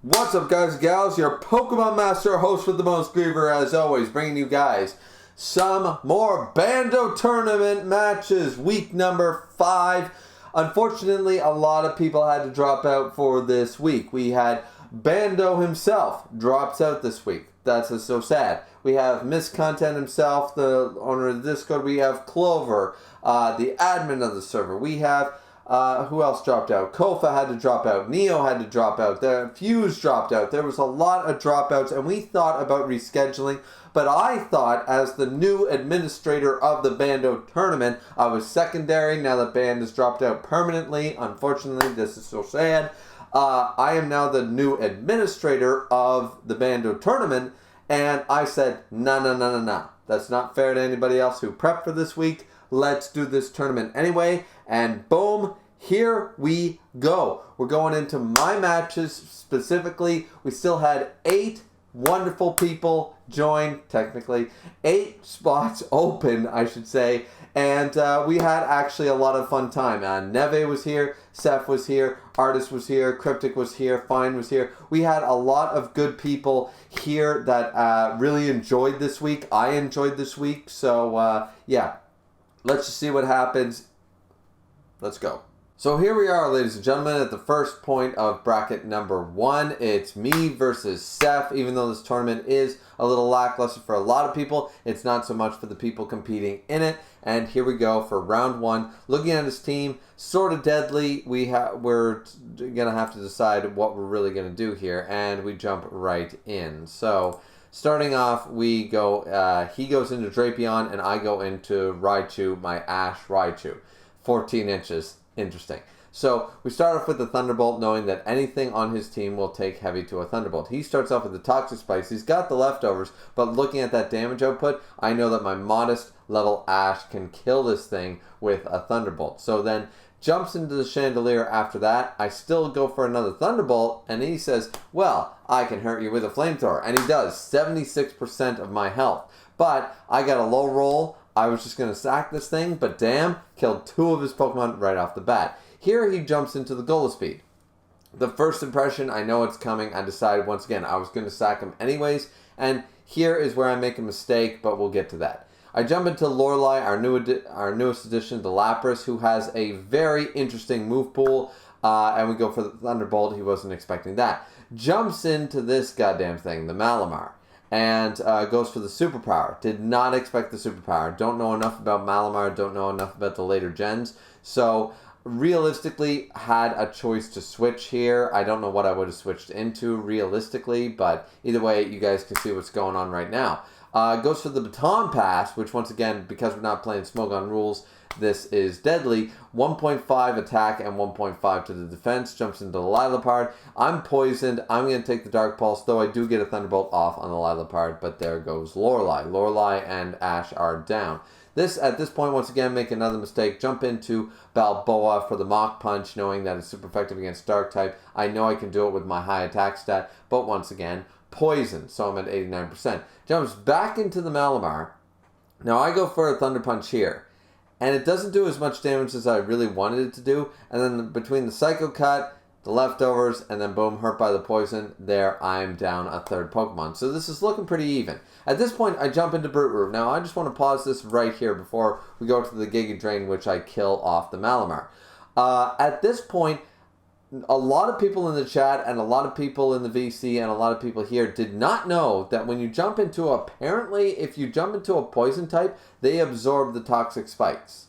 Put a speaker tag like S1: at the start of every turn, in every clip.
S1: What's up, guys and gals? Your Pokemon Master host with the most, Griever, as always, bringing you guys some more Bando tournament matches. Week number 5. Unfortunately, a lot of people had to drop out for this week. We had Bando himself drops out this week. That's just so sad. We have Miss Content himself, the owner of the Discord. We have Clover, the admin of the server. We have who else dropped out? Kofa had to drop out. Neo had to drop out. The Fuse dropped out. There was a lot of dropouts, and we thought about rescheduling. But I thought, as the new administrator of the Bando tournament, I was secondary. Now that Band has dropped out permanently. Unfortunately, this is so sad. I am now the new administrator of the Bando tournament, and I said, no. That's not fair to anybody else who prepped for this week. Let's do this tournament anyway, and boom, here we go. We're going into my matches specifically. We still had 8 wonderful people join, technically. 8 spots open, I should say, and we had actually a lot of fun time. Neve was here, Seth was here, Artist was here, Cryptic was here, Fine was here. We had a lot of good people here that really enjoyed this week. I enjoyed this week, so yeah. Let's just see what happens. Let's go. So here we are, ladies and gentlemen, at the first point of bracket number 1. It's me versus Seth. Even though this tournament is a little lackluster for a lot of people, it's not so much for the people competing in it. And here we go for round 1. Looking at his team, sort of deadly. We're going to have to decide what we're really going to do here. And we jump right in. So starting off, we go, he goes into Drapion, and I go into Raichu, my Ash Raichu. 14 inches. Interesting. So we start off with the Thunderbolt, knowing that anything on his team will take heavy to a Thunderbolt. He starts off with the Toxic Spikes. He's got the leftovers, but looking at that damage output, I know that my modest level Ash can kill this thing with a Thunderbolt. So then jumps into the Chandelier after that. I still go for another Thunderbolt, and he says, well, I can hurt you with a Flamethrower. And he does, 76% of my health. But I got a low roll. I was just going to sack this thing, but damn, killed 2 of his Pokemon right off the bat. Here he jumps into the Golispeed. The first impression, I know it's coming. I decided once again I was going to sack him anyways, and here is where I make a mistake, but we'll get to that. I jump into Lorelei, our newest addition, the Lapras, who has a very interesting move pool, and we go for the Thunderbolt. He wasn't expecting that. Jumps into this goddamn thing, the Malamar, and goes for the superpower. Did not expect the superpower. Don't know enough about Malamar. Don't know enough about the later gens. So realistically, had a choice to switch here. I don't know what I would have switched into realistically, but either way, you guys can see what's going on right now. Goes for the Baton Pass, which once again, because we're not playing Smogon rules, this is deadly. 1.5 attack and 1.5 to the defense. Jumps into the Lilipard. I'm poisoned. I'm going to take the Dark Pulse, though I do get a Thunderbolt off on the Lilipard, but there goes Lorelei. Lorelei and Ash are down. At this point, once again, make another mistake. Jump into Balboa for the Mach Punch, knowing that it's super effective against Dark type. I know I can do it with my high attack stat, but once again, poison. So I'm at 89%. Jumps back into the Malamar. Now I go for a Thunder Punch here, and it doesn't do as much damage as I really wanted it to do. And then between the Psycho Cut, the leftovers, and then boom, hurt by the poison, there I'm down a 3rd Pokemon. So this is looking pretty even. At this point, I jump into Brute Root. Now I just want to pause this right here before we go to the Giga Drain, which I kill off the Malamar. At this point, a lot of people in the chat and a lot of people in the VC and a lot of people here did not know that when you jump into, apparently, if you jump into a poison type, they absorb the Toxic Spikes.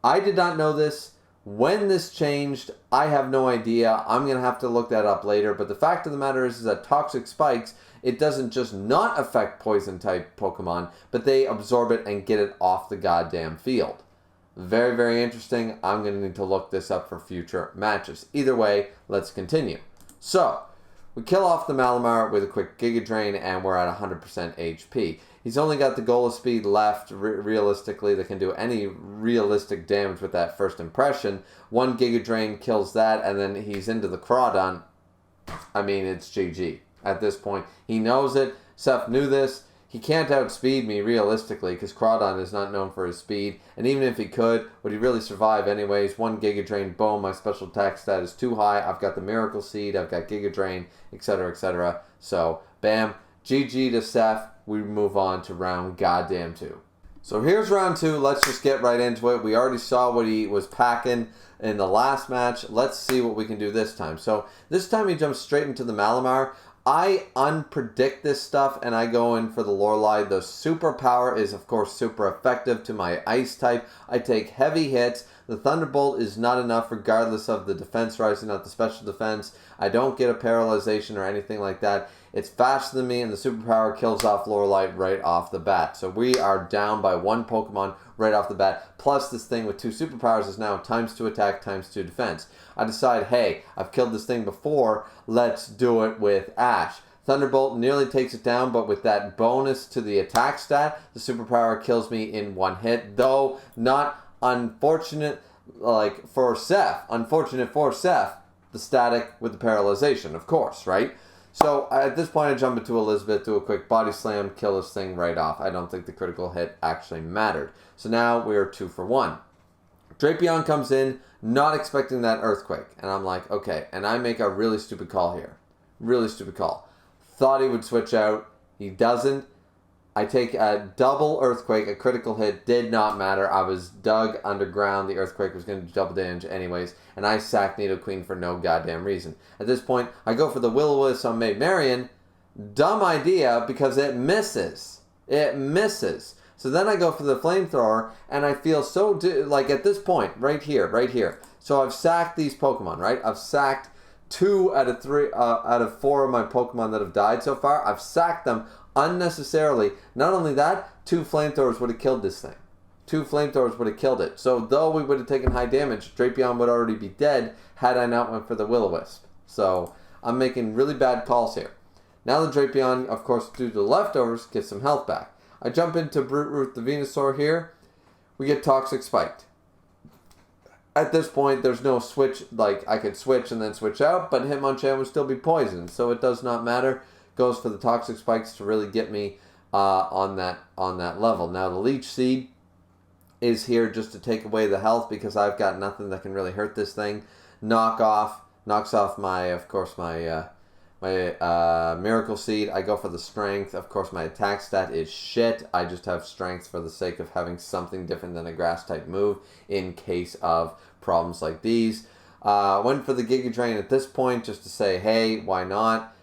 S1: I did not know this. When this changed, I have no idea. I'm going to have to look that up later. But the fact of the matter is that Toxic Spikes, it doesn't just not affect poison type Pokemon, but they absorb it and get it off the goddamn field. Very, very interesting. I'm going to need to look this up for future matches. Either way, let's continue. So, we kill off the Malamar with a quick Giga Drain, and we're at 100% HP. He's only got the Golispeed left, realistically, that can do any realistic damage with that first impression. 1 Giga Drain kills that, and then he's into the Crawdon. I mean, it's GG. At this point, he knows it. Seth knew this. he can't outspeed me realistically because Crawdon is not known for his speed. And even if he could, would he really survive anyways? 1 Giga Drain, boom, my special attack stat is too high. I've got the Miracle Seed, I've got Giga Drain, etc., etc. So, bam, GG to Seth. We move on to round goddamn 2. So here's round 2. Let's just get right into it. We already saw what he was packing in the last match. Let's see what we can do this time. So this time he jumps straight into the Malamar. I unpredict this stuff and I go in for the Lorelei. The superpower is of course super effective to my ice type. I take heavy hits. The Thunderbolt is not enough regardless of the defense rising, not the special defense. I don't get a paralyzation or anything like that. It's faster than me and the superpower kills off Lorelei right off the bat. So we are down by 1 Pokemon right off the bat. Plus this thing with 2 superpowers is now ×2 attack, ×2 defense. I decide, hey, I've killed this thing before. Let's do it with Ash. Thunderbolt nearly takes it down, but with that bonus to the attack stat, the superpower kills me in 1 hit. Though not unfortunate for Seth. Unfortunate for Seth, the static with the paralyzation, of course, right? So at this point I jump into Elizabeth, do a quick body slam, kill this thing right off. I don't think the critical hit actually mattered. So now we're 2 for 1. Drapion comes in, not expecting that Earthquake. And I'm like, okay. And I make a really stupid call here. Really stupid call. Thought he would switch out. He doesn't. I take a double Earthquake. A critical hit did not matter. I was dug underground. The Earthquake was going to do double damage anyways. And I sack Nidoqueen for no goddamn reason. At this point, I go for the Will-O-Wisp on Maid Marian. Dumb idea because it misses. It misses. So then I go for the Flamethrower, and I feel so, at this point, right here. So I've sacked these Pokemon, right? I've sacked 2 out of 4 of my Pokemon that have died so far. I've sacked them unnecessarily. Not only that, 2 Flamethrowers would have killed this thing. 2 Flamethrowers would have killed it. So though we would have taken high damage, Drapion would already be dead had I not went for the Will-O-Wisp. So I'm making really bad calls here. Now the Drapion, of course, due to the leftovers, gets some health back. I jump into Brute Root the Venusaur here. We get Toxic Spiked. At this point, there's no switch. I could switch and then switch out, but Hitmonchan would still be poisoned, so it does not matter. Goes for the Toxic Spikes to really get me on that level. Now the Leech Seed is here just to take away the health because I've got nothing that can really hurt this thing. Knocks off my Miracle Seed. I go for the Strength. Of course, my attack stat is shit. I just have Strength for the sake of having something different than a Grass type move in case of problems like these. Went for the Giga Drain at this point just to say, hey, why not?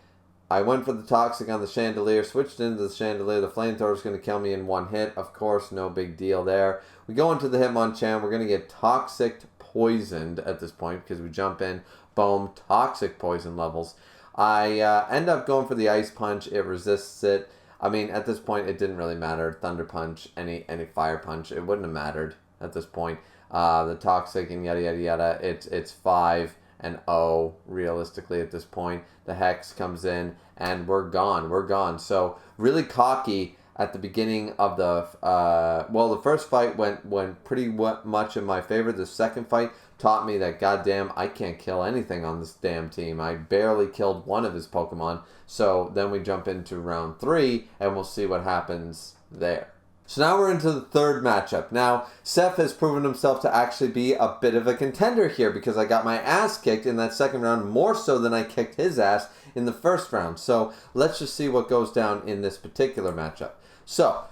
S1: I went for the Toxic on the Chandelier, switched into the Chandelier. The Flamethrower is going to kill me in 1 hit. Of course, no big deal there. We go into the Hitmonchan. We're going to get Toxic Poisoned at this point because we jump in, boom, Toxic Poison levels. I end up going for the Ice Punch. It resists it. I mean, at this point, it didn't really matter. Thunder Punch, any Fire Punch, it wouldn't have mattered at this point. The Toxic and yada, yada, yada, it's 5-0 realistically at this point. The Hex comes in, and we're gone. So, really cocky at the beginning of the... the first fight went pretty much in my favor. The second fight taught me that, goddamn, I can't kill anything on this damn team. I barely killed one of his Pokemon. So, then we jump into round 3, and we'll see what happens there. So now we're into the third matchup. Now, Seth has proven himself to actually be a bit of a contender here because I got my ass kicked in that second round more so than I kicked his ass in the first round. So let's just see what goes down in this particular matchup. So,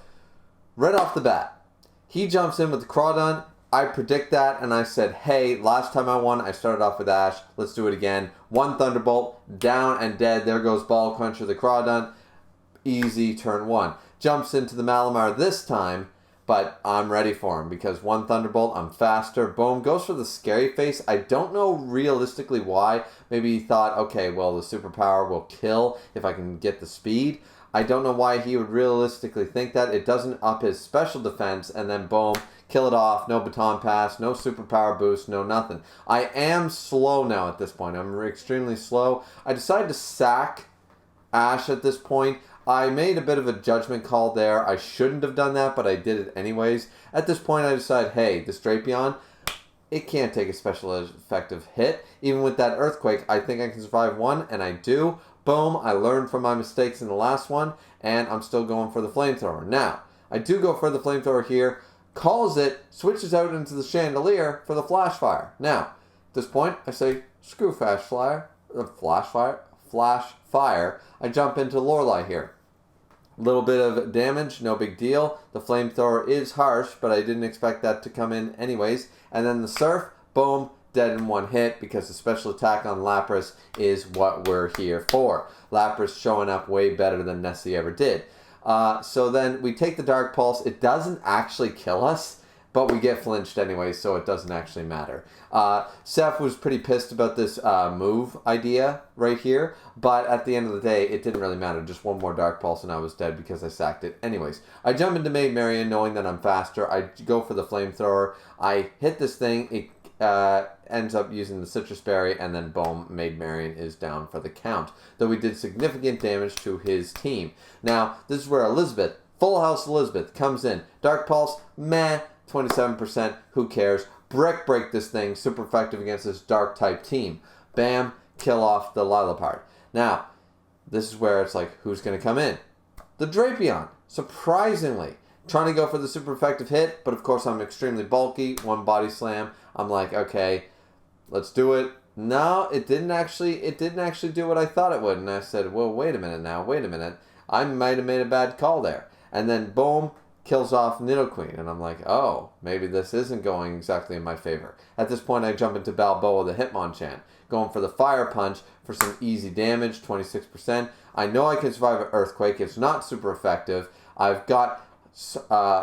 S1: right off the bat, he jumps in with the Crawdon. I predict that and I said, hey, last time I won, I started off with Ash. Let's do it again. 1 Thunderbolt, down and dead. There goes Ball Cruncher, the Crawdon. Easy turn 1. Jumps into the Malamar this time, but I'm ready for him because 1 Thunderbolt, I'm faster. Boom, goes for the Scary Face. I don't know realistically why. Maybe he thought, okay, well, the superpower will kill if I can get the speed. I don't know why he would realistically think that. It doesn't up his special defense, and then boom, kill it off. No baton pass, no superpower boost, no nothing. I am slow now at this point. I'm extremely slow. I decided to sack Ash at this point. I made a bit of a judgment call there. I shouldn't have done that, but I did it anyways. At this point, I decide, hey, this Drapion, it can't take a special effective hit. Even with that Earthquake, I think I can survive 1, and I do. Boom, I learned from my mistakes in the last one, and I'm still going for the flamethrower. Now, I do go for the flamethrower here, calls it, switches out into the chandelier for the flash fire. Now, at this point, I say, screw flash fire. I jump into Lorelei here. A little bit of damage, no big deal. The flamethrower is harsh, but I didn't expect that to come in anyways. And then the surf, boom, dead in one hit, because the special attack on Lapras is what we're here for. Lapras showing up way better than Nessie ever did. So then we take the Dark Pulse. It doesn't actually kill us, but we get flinched anyway, so it doesn't actually matter. Seth was pretty pissed about this move idea right here, but at the end of the day, it didn't really matter. Just one more Dark Pulse and I was dead because I sacked it anyways. I jump into Maid Marian knowing that I'm faster. I go for the flamethrower. I hit this thing. It ends up using the Citrus Berry, and then boom, Maid Marian is down for the count. Though we did significant damage to his team. Now, this is where Elizabeth, Full House Elizabeth, comes in. Dark Pulse, meh, 27%, who cares? Break this thing, super effective against this dark type team. Bam, kill off the Lilipart. Now, this is where it's like, who's going to come in? The Drapion, surprisingly. Trying to go for the super effective hit, but of course I'm extremely bulky. One body slam. I'm like, okay, let's do it. No, it didn't actually do what I thought it would. And I said, well, wait a minute. I might have made a bad call there. And then boom, kills off Nidoqueen. And I'm like, oh, maybe this isn't going exactly in my favor. At this point, I jump into Balboa, the Hitmonchan, going for the Fire Punch for some easy damage, 26%. I know I can survive an Earthquake. It's not super effective. I've got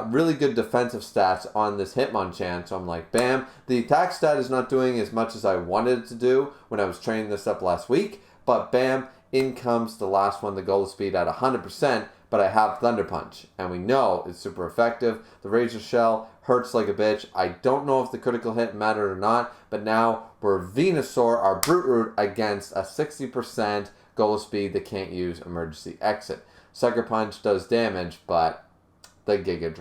S1: really good defensive stats on this Hitmonchan, so I'm like, bam. The attack stat is not doing as much as I wanted it to do when I was training this up last week, but bam, in comes the last one, the Goal Speed at 100%, but I have Thunder Punch, and we know it's super effective. The Razor Shell hurts like a bitch. I don't know if the critical hit mattered or not, but now we're Venusaur, our Brute Root, against a 60% Goal Speed that can't use Emergency Exit. Sucker Punch does damage, but the Giga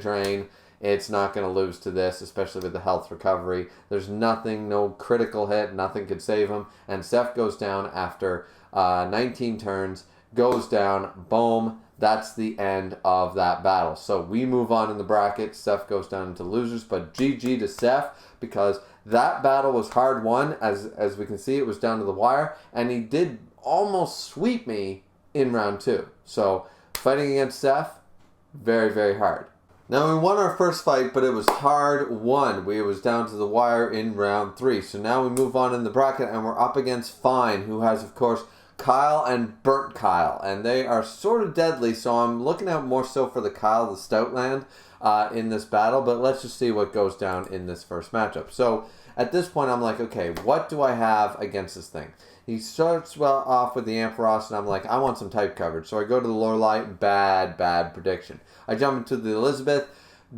S1: Drain. It's not going to lose to this, especially with the health recovery. There's nothing, no critical hit, nothing could save him. And Seth goes down after 19 turns, goes down, boom. That's the end of that battle. So we move on in the bracket. Seth goes down into losers, but GG to Seth, because that battle was hard won. As we can see, it was down to the wire, and he did almost sweep me in round 2. So fighting against Seth, very, very hard. Now, we won our first fight, but it was hard won. It was down to the wire in round 3. So now we move on in the bracket, and we're up against Fine, who has, of course, Kyle and Burnt Kyle. And they are sort of deadly, so I'm looking out more so for the Kyle, the Stoutland, in this battle. But let's just see what goes down in this first matchup. So at this point, I'm like, okay, what do I have against this thing? He starts well off with the Ampharos, and I'm like, I want some type coverage. So I go to the Lorelei, bad prediction. I jump into the Elizabeth.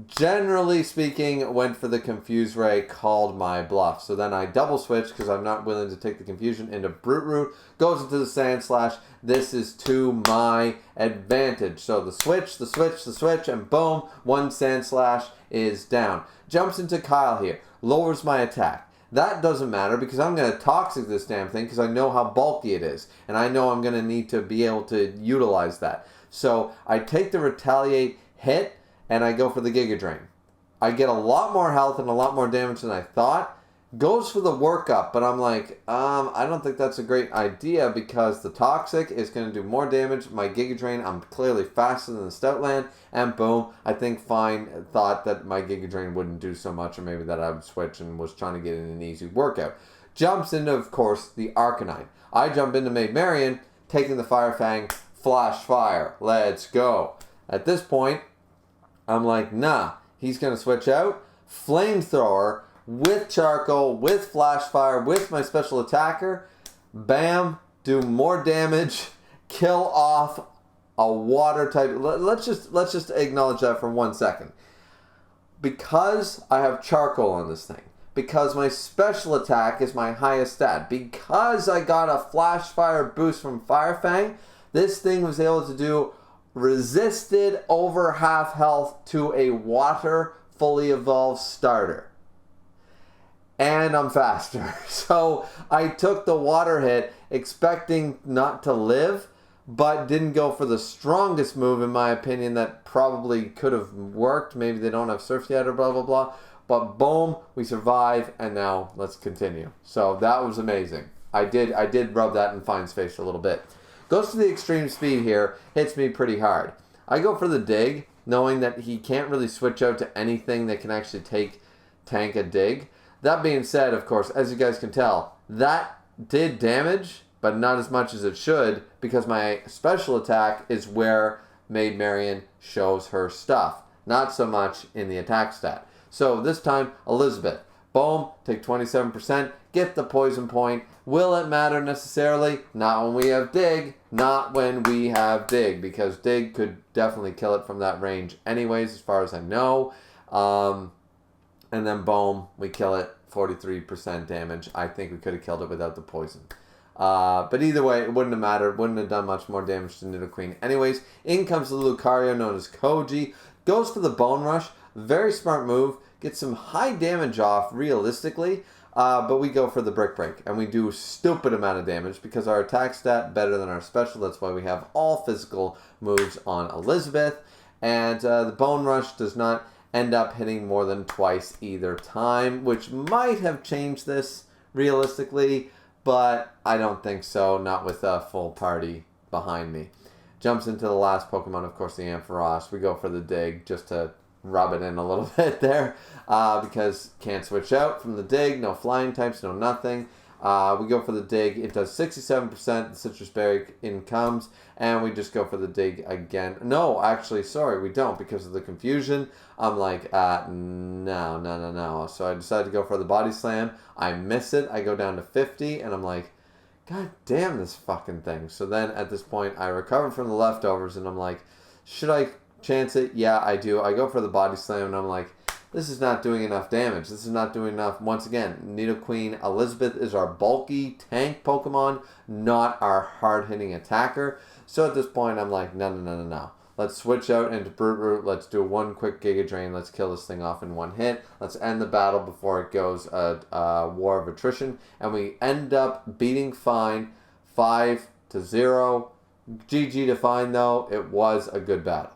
S1: Generally speaking, went for the Confuse Ray, called my bluff. So then I double switch, because I'm not willing to take the confusion, into Brute Root, goes into the Sand Slash. This is to my advantage. So the switch, and boom, one Sand Slash is down. Jumps into Kyle here, lowers my attack. That doesn't matter, because I'm going to Toxic this damn thing, because I know how bulky it is. And I know I'm going to need to be able to utilize that. So I take the Retaliate hit, and I go for the Giga Drain. I get a lot more health and a lot more damage than I thought. Goes for the workup, but I'm like, I don't think that's a great idea, because the Toxic is going to do more damage. My Giga Drain, I'm clearly faster than the Stoutland, and boom, I think Fine thought that my Giga Drain wouldn't do so much, or maybe that I would switch and was trying to get in an easy workout. Jumps into, of course, the Arcanine. I jump into Maid Marian, taking the Fire Fang, Flash Fire. Let's go. At this point, I'm like, nah, he's going to switch out. Flamethrower with Charcoal, with Flash Fire, with my special attacker. Bam, do more damage, kill off a water type. Let's just acknowledge that for 1 second. Because I have Charcoal on this thing, because my special attack is my highest stat, because I got a Flash Fire boost from Fire Fang, this thing was able to do resisted over half health to a water fully evolved starter. and I'm faster. So I took the water hit expecting not to live, but didn't go for the strongest move, in my opinion, that probably could have worked. Maybe they don't have surf yet or blah, blah, blah. But boom, we survive, and now let's continue. So that was amazing. I did rub that in Fine's face a little bit. Goes to the extreme speed here, hits me pretty hard. I go for the dig, knowing that he can't really switch out to anything that can actually tank a dig. That being said, of course, as you guys can tell, that did damage, but not as much as it should, because my special attack is where Maid Marian shows her stuff, not so much in the attack stat. So this time, Elizabeth, boom, take 27%, get the poison point. Will it matter necessarily? Not when we have dig, because dig could definitely kill it from that range anyways, as far as I know. And then boom, we kill it, 43% damage. I think we could have killed it without the poison. But either way, it wouldn't have mattered. Wouldn't have done much more damage to Nidoqueen. Anyways, in comes the Lucario, known as Koji. Goes for the Bone Rush. Very smart move. Gets some high damage off, realistically. But we go for the Brick Break. And we do a stupid amount of damage because our attack stat better than our special. That's why we have all physical moves on Elizabeth. And the Bone Rush does not end up hitting more than twice either time, which might have changed this realistically, but I don't think so, not with a full party behind me. Jumps into the last Pokemon, of course, the Ampharos. We go for the dig just to rub it in a little bit there, because can't switch out from the dig, no flying types, no nothing. We go for the dig. It does 67%. The Citrus Berry in comes, and we just go for the dig again. No, actually, sorry, we don't, because of the confusion. I'm like, no. So I decided to go for the Body Slam. I miss it. I go down to 50, and I'm like, God damn this fucking thing. So then at this point, I recover from the leftovers, and I'm like, should I chance it? Yeah, I do. I go for the Body Slam, and I'm like, this is not doing enough damage. This is not doing enough. Once again, Nidoqueen Elizabeth is our bulky tank Pokemon, not our hard-hitting attacker. So at this point, I'm like, no. Let's switch out into Brute Root. Let's do one quick Giga Drain. Let's kill this thing off in one hit. Let's end the battle before it goes a war of attrition. And we end up beating Fine 5-0. GG to Fine, though. It was a good battle.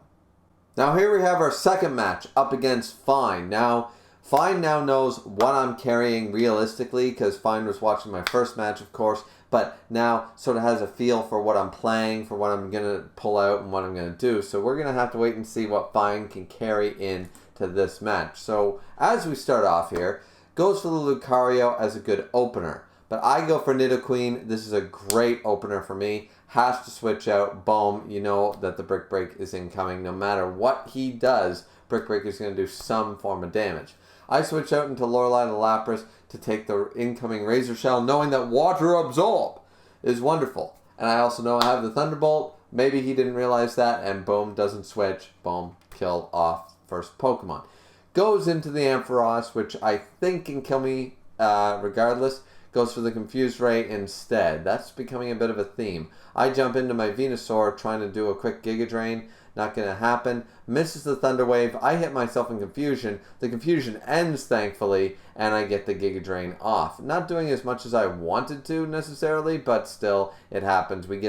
S1: Now here we have our second match up against Fine. Now, Fine now knows what I'm carrying realistically, because Fine was watching my first match, of course, but now sort of has a feel for what I'm playing, for what I'm going to pull out and what I'm going to do. So we're going to have to wait and see what Fine can carry in to this match. So as we start off here, goes for the Lucario as a good opener. But I go for Nidoqueen. This is a great opener for me. Has to switch out. Boom. You know that the Brick Break is incoming. No matter what he does, Brick Break is going to do some form of damage. I switch out into Lorelei the Lapras to take the incoming Razor Shell, knowing that Water Absorb is wonderful. And I also know I have the Thunderbolt. Maybe he didn't realize that, and boom, doesn't switch. Boom, kill off first Pokemon. Goes into the Ampharos, which I think can kill me regardless. Goes for the Confused Ray instead. That's becoming a bit of a theme. I jump into my Venusaur trying to do a quick Giga Drain. Not going to happen. Misses the Thunder Wave. I hit myself in confusion. The confusion ends, thankfully, and I get the Giga Drain off. Not doing as much as I wanted to necessarily, but still, it happens. We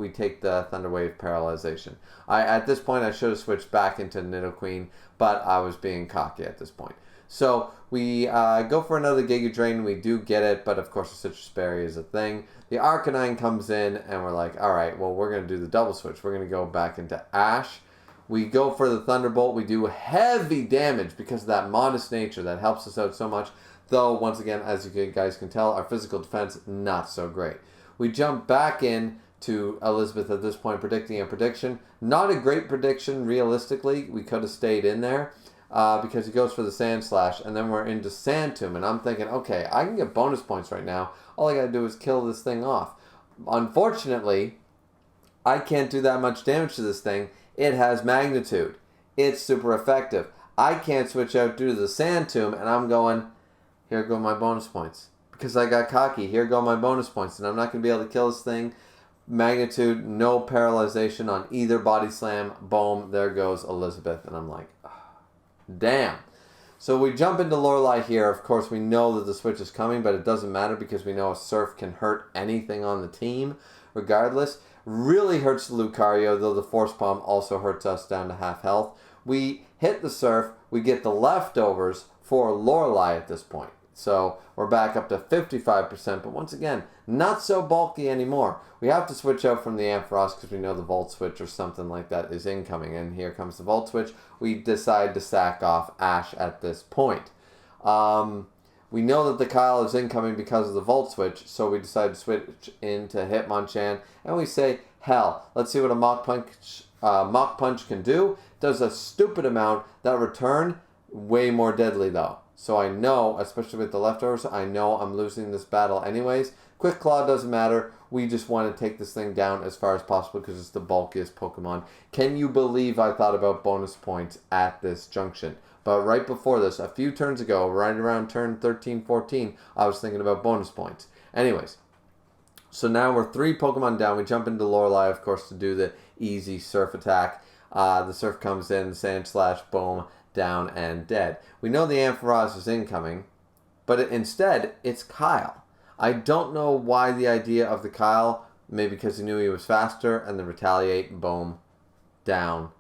S1: take the Thunder Wave paralyzation. At this point, I should have switched back into Nidoqueen, but I was being cocky at this point. So we go for another Giga Drain. We do get it, but of course the Citrus Berry is a thing. The Arcanine comes in, and we're like, all right, well, we're going to do the double switch. We're going to go back into Ash. We go for the Thunderbolt. We do heavy damage because of that modest nature that helps us out so much. Though, once again, as you guys can tell, our physical defense, not so great. We jump back in to Elizabeth at this point, predicting a prediction. Not a great prediction, realistically. We could have stayed in there. Because he goes for the Sand Slash, and then we're into Sand Tomb, and I'm thinking, okay, I can get bonus points right now. All I gotta do is kill this thing off. Unfortunately, I can't do that much damage to this thing. It has magnitude. It's super effective. I can't switch out due to the Sand Tomb, and I'm going, here go my bonus points. Because I got cocky, here go my bonus points, and I'm not gonna be able to kill this thing. Magnitude, no paralyzation on either Body Slam. Boom, there goes Elizabeth, and I'm like, damn. So we jump into Lorelei here. Of course, we know that the switch is coming, but it doesn't matter because we know a surf can hurt anything on the team regardless. Really hurts Lucario, though the Force Palm also hurts us down to half health. We hit the surf. We get the leftovers for Lorelei at this point. So we're back up to 55%, but once again, not so bulky anymore. We have to switch out from the Ampharos because we know the Volt Switch or something like that is incoming. And here comes the Volt Switch. We decide to sack off Ash at this point. We know that the Kyle is incoming because of the Volt Switch, so we decide to switch into Hitmonchan, and we say, hell, let's see what a Mach Punch can do. Does a stupid amount. That return, way more deadly though. So I know, especially with the leftovers, I know I'm losing this battle anyways. Quick Claw doesn't matter. We just want to take this thing down as far as possible because it's the bulkiest Pokemon. Can you believe I thought about bonus points at this junction? But right before this, a few turns ago, right around turn 13, 14, I was thinking about bonus points. Anyways, so now we're 3 Pokemon down. We jump into Lorelei, of course, to do the easy Surf attack. The Surf comes in, Sand Slash, boom, down and dead. We know the Ampharos is incoming, but instead, it's Kyle. I don't know why the idea of the Kyle, maybe because he knew he was faster, and then retaliate, boom, down.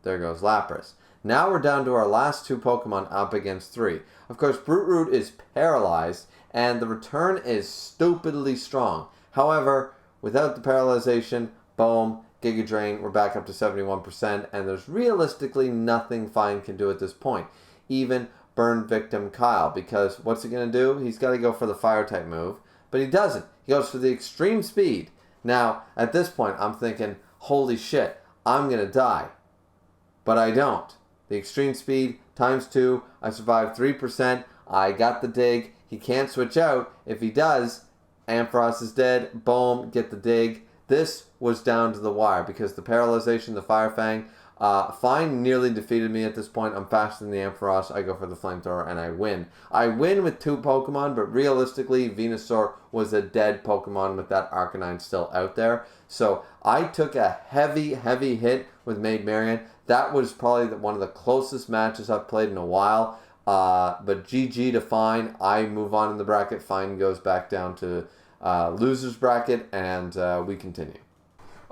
S1: There goes Lapras. Now we're down to our last 2 Pokemon up against 3. Of course, Brute Root is paralyzed, and the return is stupidly strong. However, without the paralyzation, boom, Giga Drain, we're back up to 71%, and there's realistically nothing Fine can do at this point. Even Burn Victim Kyle, because what's he going to do? He's got to go for the Fire-type move, but he doesn't. He goes for the Extreme Speed. Now, at this point, I'm thinking, holy shit, I'm going to die. But I don't. The Extreme Speed times 2, I survived 3%, I got the dig, he can't switch out. If he does, Ampharos is dead, boom, get the dig. This was down to the wire because the paralyzation, the Fire Fang, Fine nearly defeated me at this point. I'm faster than the Ampharos. I go for the Flamethrower and I win. I win with 2 Pokemon, but realistically, Venusaur was a dead Pokemon with that Arcanine still out there. So I took a heavy, heavy hit with Maid Marian. That was probably one of the closest matches I've played in a while. But GG to Fine. I move on in the bracket. Fine goes back down to loser's bracket, and we continue.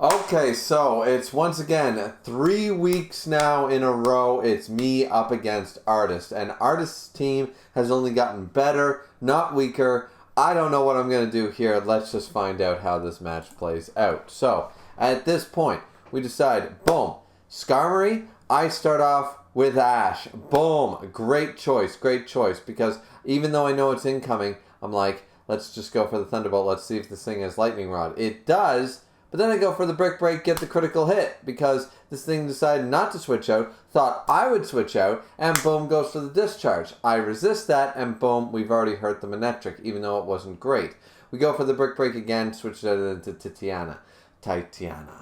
S1: Okay, so it's once again 3 weeks now in a row. It's me up against Artist, and Artist's team has only gotten better, not weaker. I don't know what I'm going to do here. Let's just find out how this match plays out. So, at this point, we decide, boom, Skarmory, I start off with Ash. Boom, great choice, because even though I know it's incoming, I'm like, let's just go for the Thunderbolt. Let's see if this thing has Lightning Rod. It does, but then I go for the Brick Break, get the critical hit, because this thing decided not to switch out, thought I would switch out, and boom, goes for the Discharge. I resist that, and boom, we've already hurt the Manectric, even though it wasn't great. We go for the Brick Break again, switch it into Titiana,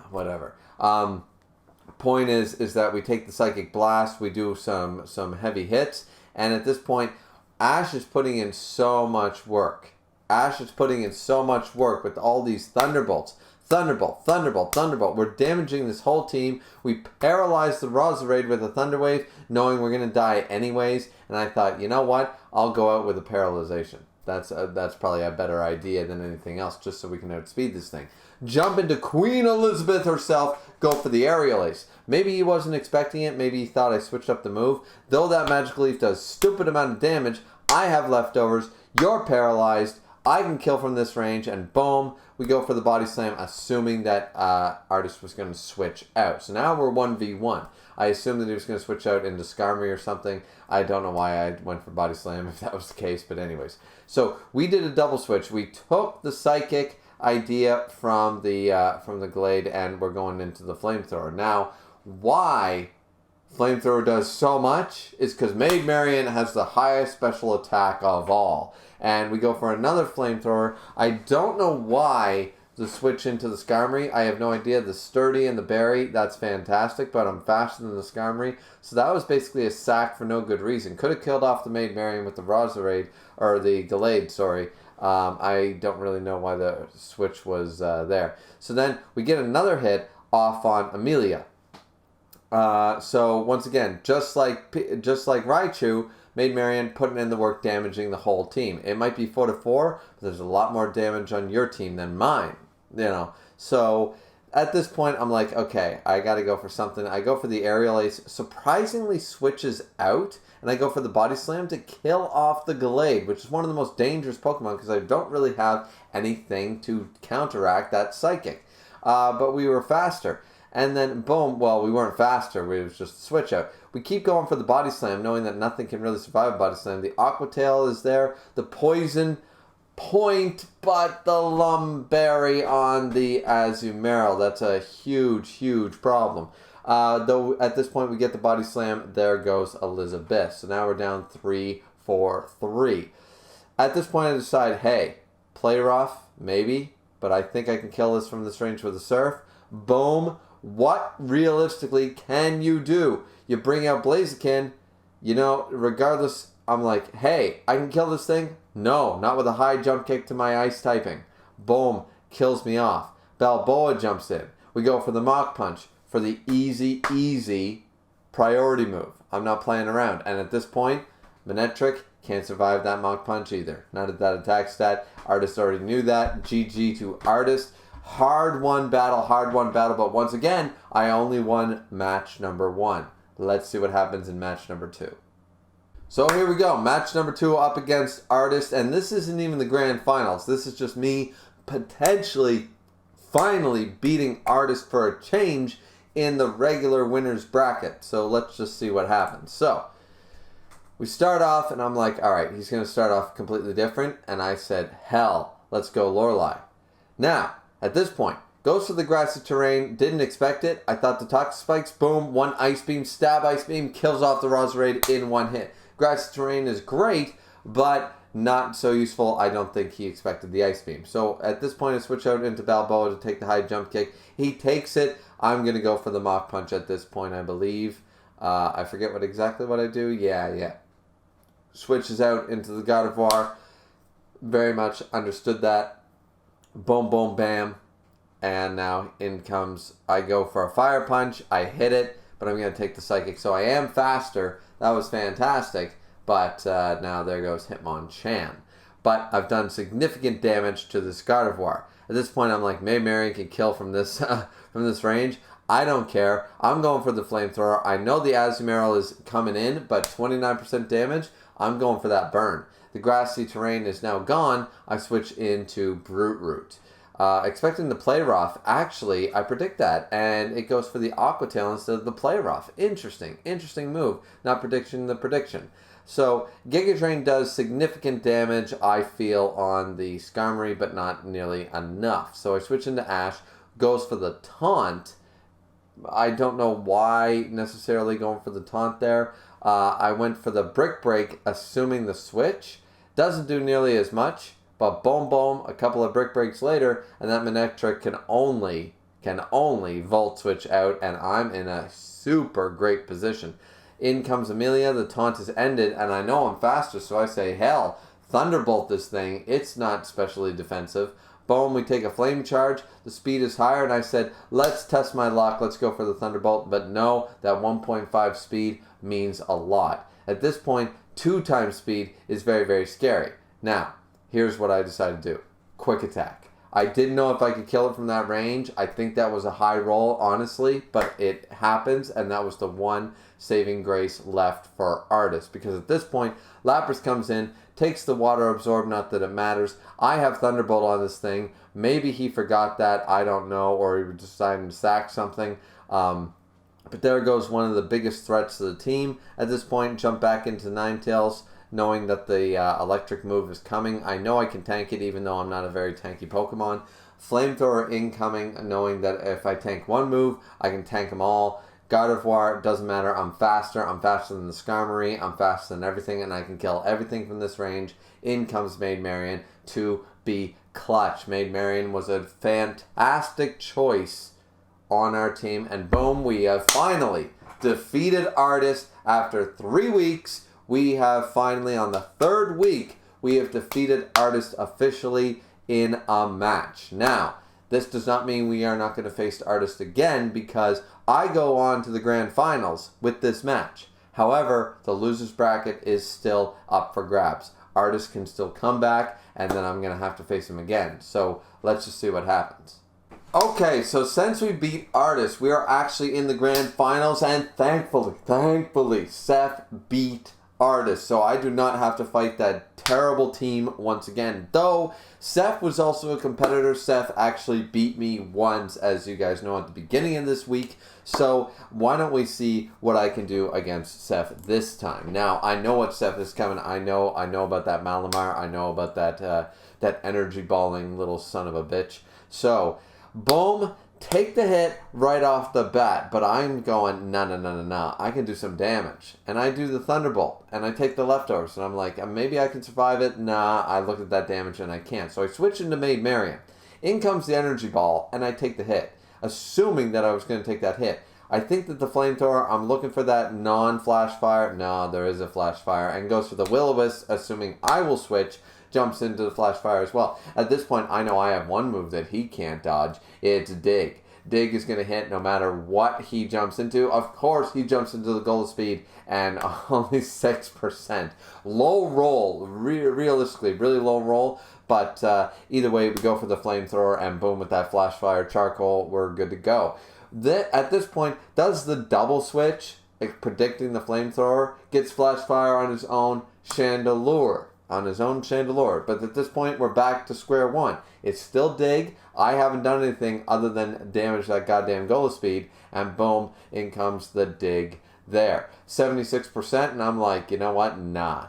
S1: whatever. Point is that we take the Psychic Blast, we do some heavy hits, and at this point, Ash is putting in so much work. Ash is putting in so much work with all these Thunderbolts. Thunderbolt. We're damaging this whole team. We paralyzed the Roserade with a Thunder Wave, knowing we're going to die anyways. And I thought, you know what? I'll go out with a Paralyzation. That's probably a better idea than anything else, just so we can outspeed this thing. Jump into Queen Elizabeth herself, go for the Aerial Ace. Maybe he wasn't expecting it. Maybe he thought I switched up the move. Though that Magic Leaf does stupid amount of damage, I have leftovers. You're paralyzed. I can kill from this range, and boom, we go for the Body Slam, assuming that Artist was going to switch out. So now we're 1v1. I assumed that he was going to switch out into Skarmory or something. I don't know why I went for Body Slam if that was the case, but anyways. So we did a double switch. We took the Psychic idea from the Glade, and we're going into the Flamethrower. Now, why Flamethrower does so much is because Maid Marian has the highest special attack of all. And we go for another Flamethrower. I don't know why the switch into the Skarmory. I have no idea. The Sturdy and the Berry, that's fantastic, but I'm faster than the Skarmory. So that was basically a sack for no good reason. Could have killed off the Maid Marian with the Roserade, or the Gallade, sorry. I don't really know why the switch was there. So then we get another hit off on Amelia. So once again, just like Raichu, Maid Marian putting in the work, damaging the whole team. It might be 4-4, but there's a lot more damage on your team than mine, So at this point, I'm like, okay, I got to go for something. I go for the aerial ace, surprisingly switches out, and I go for the body slam to kill off the Gallade, which is one of the most dangerous Pokemon because I don't really have anything to counteract that psychic. But we were faster. And then, boom, well, we weren't faster. We was just a switch out. We keep going for the body slam, knowing that nothing can really survive a body slam. The Aqua Tail is there. The poison point, but the Lumberry on the Azumarill. That's a huge, huge problem. Though at this point we get the body slam, there goes Elizabeth. So now we're down 3-4-3. At this point I decide, hey, play rough, maybe, but I think I can kill this from this range with a surf. Boom. What realistically can you do? You bring out Blaziken, regardless, I'm like, hey, I can kill this thing? No, not with a high jump kick to my ice typing. Boom, kills me off. Balboa jumps in. We go for the Mach Punch for the easy priority move. I'm not playing around. And at this point, Manectric can't survive that Mach Punch either. Not at that attack stat. Artist already knew that. GG to Artist. Hard won battle, but once again, I only won match number 1. Let's see what happens in match number 2. So here we go, match number 2 up against Artist, and this isn't even the grand finals. This is just me potentially finally beating Artist for a change in the regular winners bracket. So let's just see what happens. So we start off, and I'm like, all right, he's going to start off completely different, and I said, hell, let's go Lorelei. Now, at this point, goes for the grassy terrain, didn't expect it. I thought the Toxic Spikes, boom, one Ice Beam, stab Ice Beam, kills off the Roserade in one hit. Grassy terrain is great, but not so useful. I don't think he expected the Ice Beam. So at this point, I switch out into Balboa to take the high jump kick. He takes it. I'm going to go for the Mach Punch at this point, I believe. I forget exactly what I do. Yeah. Switches out into the Gardevoir. Very much understood that. Boom, boom, bam. And now in comes, I go for a Fire Punch. I hit it, but I'm going to take the Psychic. So I am faster. That was fantastic. But now there goes Hitmonchan. But I've done significant damage to this Gardevoir. At this point, I'm like, Maid Marian can kill from this range. I don't care. I'm going for the Flamethrower. I know the Azumarill is coming in, but 29% damage. I'm going for that burn. The grassy terrain is now gone. I switch into Brute Root. Expecting the Play Rough. Actually, I predict that, and it goes for the Aqua Tail instead of the Play Rough. Interesting move. Not predicting the prediction. So, Giga Drain does significant damage, I feel, on the Skarmory, but not nearly enough. So I switch into Ash, goes for the Taunt. I don't know why necessarily going for the Taunt there. I went for the Brick Break, assuming the switch. Doesn't do nearly as much, but boom, boom, a couple of Brick Breaks later, and that Manectric can only Volt Switch out, and I'm in a super great position. In comes Amelia, the taunt is ended, and I know I'm faster, so I say, hell, Thunderbolt this thing. It's not specially defensive. Boom, we take a Flame Charge. The speed is higher, and I said, let's test my luck. Let's go for the Thunderbolt. But no, that 1.5 speed means a lot. At this point, 2 times speed is very, very scary. Now, here's what I decided to do. Quick Attack. I didn't know if I could kill it from that range. I think that was a high roll, honestly, but it happens, and that was the one saving grace left for Artist, because at this point, Lapras comes in, takes the Water Absorb, not that it matters. I have Thunderbolt on this thing. Maybe he forgot that, I don't know, or he was deciding to sack something. But there goes one of the biggest threats to the team. At this point, jump back into Ninetales, knowing that the electric move is coming. I know I can tank it, even though I'm not a very tanky Pokemon. Flamethrower incoming, knowing that if I tank one move, I can tank them all. Gardevoir, doesn't matter, I'm faster than the Skarmory, I'm faster than everything, and I can kill everything from this range. In comes Maid Marian to be clutch. Maid Marian was a fantastic choice on our team, and boom, we have finally defeated Artist. After 3 weeks, we have finally, on the 3rd week, we have defeated Artist officially in a match. Now, this does not mean we are not going to face Artist again, because I go on to the grand finals with this match. However, the loser's bracket is still up for grabs. Artist can still come back, and then I'm going to have to face him again. So let's just see what happens. Okay, so since we beat Artist, we are actually in the grand finals, and thankfully, Seth beat Artist. So I do not have to fight that terrible team once again. Though, Seth was also a competitor. Seth actually beat me once, as you guys know, at the beginning of this week. So why don't we see what I can do against Seth this time? Now, I know what Seth is coming. I know about that Malamar. I know about that energy balling little son of a bitch. So, boom, take the hit right off the bat. But I'm going, no. I can do some damage. And I do the Thunderbolt. And I take the leftovers. And I'm like, maybe I can survive it. Nah, I look at that damage and I can't. So I switch into Maid Marian. In comes the energy ball. And I take the hit, assuming that I was going to take that hit. I think that the flamethrower, I'm looking for that non-flash fire. No, there is a flash fire. And goes for the Will-O-Wisp, assuming I will switch. Jumps into the flash fire as well. At this point, I know I have one move that he can't dodge. It's Dig. Dig is going to hit no matter what he jumps into. Of course, he jumps into the goal speed and only 6%. Low roll, realistically, really low roll. But either way, we go for the flamethrower and boom, with that flash fire charcoal, we're good to go. At this point, does the double switch, predicting the flamethrower, gets flash fire on his own Chandelure. But at this point, we're back to square one. It's still Dig. I haven't done anything other than damage that goddamn goal speed, and boom, in comes the Dig there. 76%, and I'm like, you know what? Nah.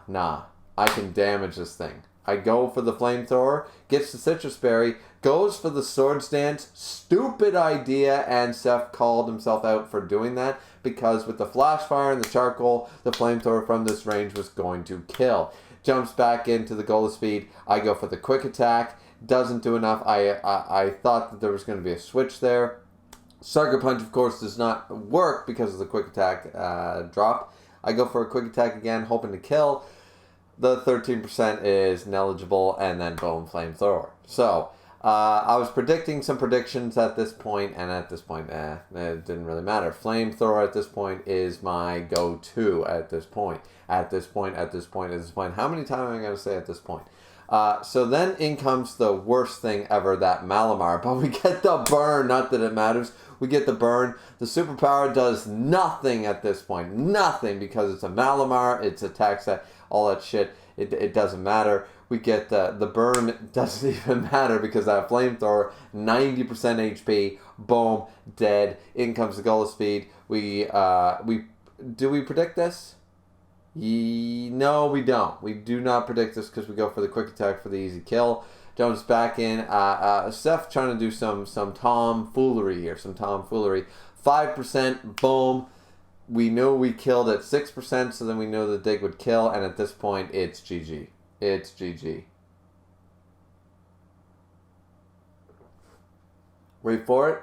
S1: I can damage this thing. I go for the flamethrower, gets the citrus berry, goes for the swords dance. Stupid idea, and Seth called himself out for doing that, because with the flash fire and the charcoal, the flamethrower from this range was going to kill. Jumps back into the goal of speed. I go for the quick attack. Doesn't do enough. I thought that there was going to be a switch there. Sucker Punch, of course, does not work because of the quick attack drop. I go for a quick attack again, hoping to kill. The 13% is negligible, and then boom, flamethrower. So, I was predicting some predictions at this point, and at this point, it didn't really matter. Flamethrower at this point is my go-to at this point. At this point. How many times am I going to say at this point? So then in comes the worst thing ever, that Malamar. But we get the burn, not that it matters. We get the burn. The superpower does nothing at this point. Nothing, because it's a Malamar. It's attacks that, all that shit. It doesn't matter. We get the burn. It doesn't even matter because that flamethrower, 90% HP. Boom, dead. In comes the goal of speed. Do we predict this? No, we don't. We do not predict this because we go for the quick attack for the easy kill. Jones back in. Seth trying to do some tomfoolery here. 5%, boom. We knew we killed at 6%, so then we know the Dig would kill. And at this point, it's GG. It's GG. Wait for it.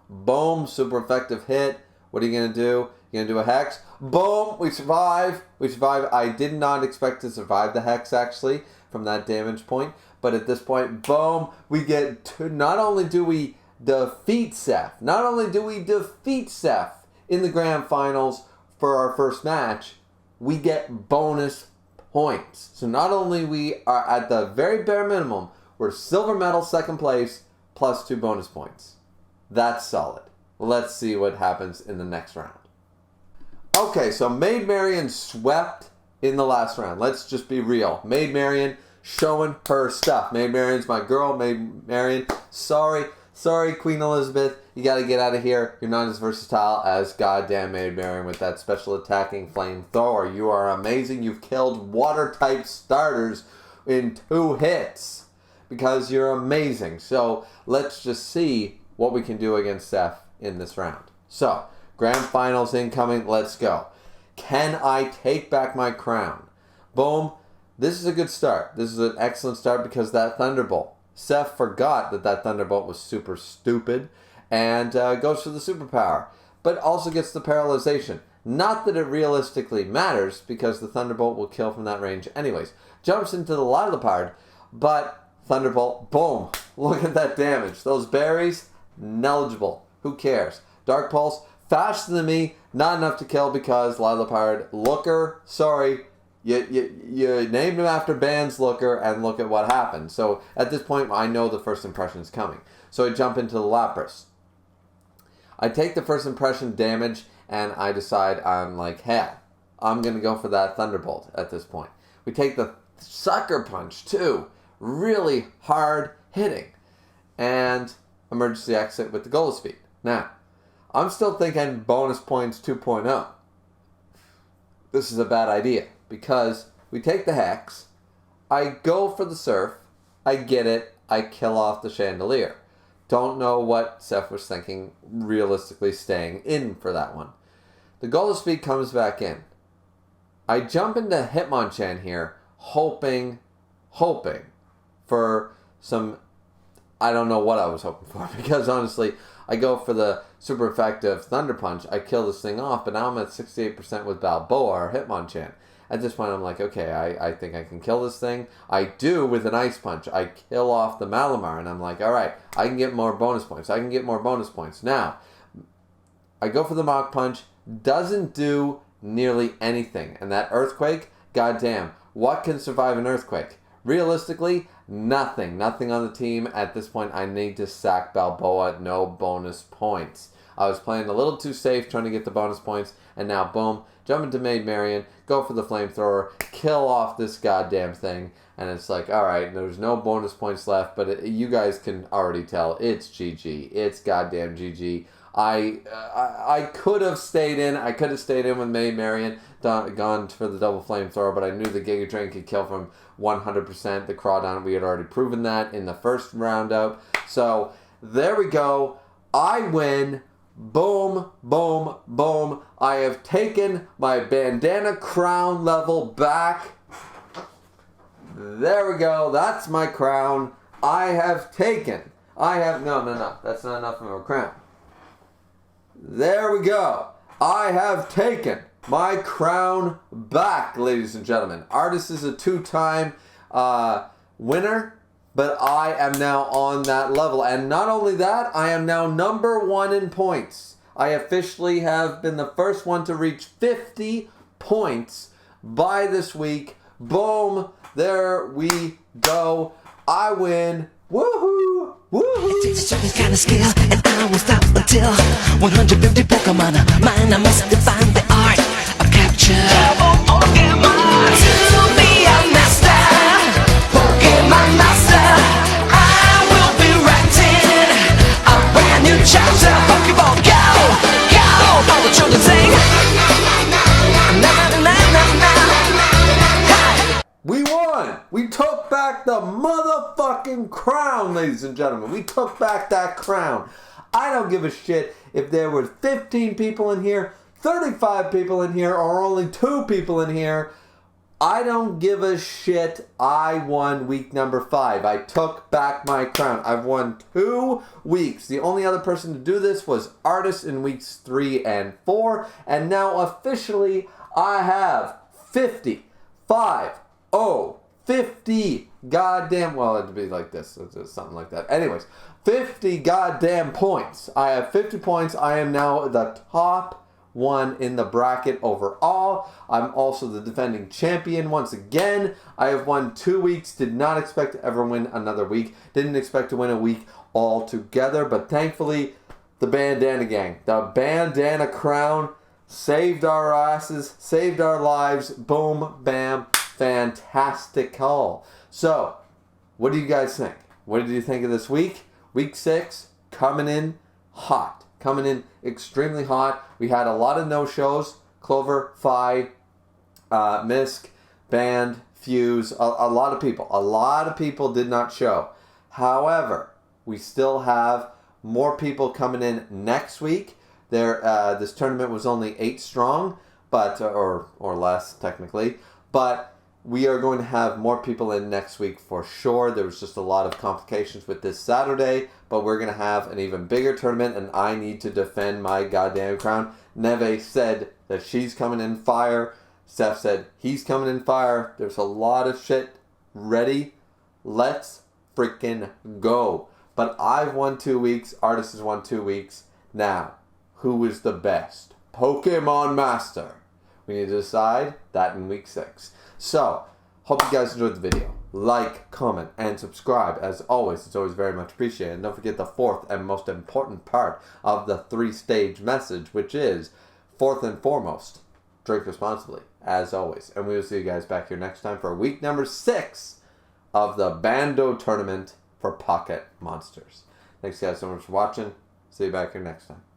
S1: Boom, super effective hit. What are you going to do? You're going to do a Hex. Boom, we survive. I did not expect to survive the Hex, actually, from that damage point. But at this point, boom, we get to, not only do we defeat Seth in the grand finals for our first match, we get bonus points. So not only we are at the very bare minimum, we're silver medal, second place, plus 2 bonus points. That's solid. Let's see what happens in the next round. Okay, so Maid Marian swept in the last round. Let's just be real. Maid Marian showing her stuff. Maid Marian's my girl. Maid Marian, sorry, Queen Elizabeth. You got to get out of here. You're not as versatile as goddamn Maid Marian with that special attacking flamethrower. You are amazing. You've killed water-type starters in 2 hits because you're amazing. So let's just see what we can do against Seth in this round. So, grand finals incoming. Let's go. Can I take back my crown? Boom. This is a good start. This is an excellent start because that Thunderbolt. Seth forgot that Thunderbolt was super stupid and goes for the superpower. But also gets the paralyzation. Not that it realistically matters because the Thunderbolt will kill from that range anyways. Jumps into the Lilipard, but Thunderbolt, boom. Look at that damage. Those berries, negligible. Who cares? Dark Pulse, Faster than me, not enough to kill because Lila Pirate, Looker, sorry, you named him after Band's Looker, and look at what happened. So at this point, I know the first impression is coming. So I jump into the Lapras. I take the first impression damage, and I decide I'm like, hey, I'm going to go for that Thunderbolt at this point. We take the Sucker Punch, too. Really hard hitting. And emergency exit with the Goal Speed. Now, I'm still thinking bonus points 2.0. This is a bad idea because we take the Hex, I go for the Surf, I get it, I kill off the Chandelier. Don't know what Seth was thinking realistically staying in for that one. The Goal Speed comes back in. I jump into Hitmonchan here, hoping for some, I don't know what I was hoping for, because honestly, I go for the super effective Thunder Punch, I kill this thing off, but now I'm at 68% with Balboa or Hitmonchan. At this point, I'm like, okay, I think I can kill this thing. I do with an Ice Punch. I kill off the Malamar, and I'm like, all right, I can get more bonus points. Now, I go for the Mach Punch, doesn't do nearly anything. And that Earthquake, goddamn, what can survive an Earthquake? Realistically, nothing. Nothing on the team. At this point, I need to sack Balboa. No bonus points. I was playing a little too safe, trying to get the bonus points. And now, boom, jump into Maid Marian, go for the Flamethrower, kill off this goddamn thing. And it's like, all right, there's no bonus points left. But you guys can already tell it's GG. It's goddamn GG. I could have stayed in. I could have stayed in with Maid Marian, gone for the double Flamethrower, but I knew the Giga Drain could kill from 100%. The Crawdon, we had already proven that in the first round out. So there we go. I win. Boom, boom, boom. I have taken my bandana crown level back. There we go. That's my crown. No. That's not enough of a crown. There we go. I have taken my crown back, ladies and gentlemen. Artist is a 2-time winner, but I am now on that level. And not only that, I am now number 1 in points. I officially have been the first one to reach 50 points by this week. Boom. There we go. I win. Woohoo! Woohoo!
S2: It takes a certain kind of skill, and I won't stop until 150 Pokemon are mine. I must define the art of capture. Pokemon to be a master, Pokemon master. I will be writing a brand new chapter. Pokeball, go, go! All the children sing. Na na na na na.
S1: We won! We took back the motherfucking crown, ladies and gentlemen. We took back that crown. I don't give a shit if there were 15 people in here, 35 people in here, or only 2 people in here. I don't give a shit. I won week number 5. I took back my crown. I've won 2 weeks. The only other person to do this was Artist in weeks 3 and 4. And now officially I have 50 goddamn, well, it'd be like this, it's something like that. Anyways, 50 goddamn points. I have 50 points. I am now the top 1 in the bracket overall. I'm also the defending champion once again. I have won 2 weeks. Did not expect to ever win another week. Didn't expect to win a week altogether, but thankfully, the Bandana Gang, the Bandana Crown, saved our asses, saved our lives. Boom, bam. Fantastical. So, what do you guys think? What did you think of this week? Week 6, coming in hot. Coming in extremely hot. We had a lot of no-shows. Clover, Phi, Misk, Band, Fuse. A lot of people. A lot of people did not show. However, we still have more people coming in next week. This tournament was only 8 strong, but or less technically. But we are going to have more people in next week for sure. There was just a lot of complications with this Saturday, but we're going to have an even bigger tournament, and I need to defend my goddamn crown. Neve said that she's coming in fire. Steph said he's coming in fire. There's a lot of shit ready. Let's freaking go. But I've won 2 weeks. Artist has won 2 weeks. Now, who is the best Pokemon Master. We need to decide that in week 6. So, hope you guys enjoyed the video. Like, comment, and subscribe. As always, it's always very much appreciated. And don't forget the fourth and most important part of the 3-stage message, which is, fourth and foremost, drink responsibly, as always. And we will see you guys back here next time for week number 6 of the Bando tournament for Pocket Monsters. Thanks guys so much for watching. See you back here next time.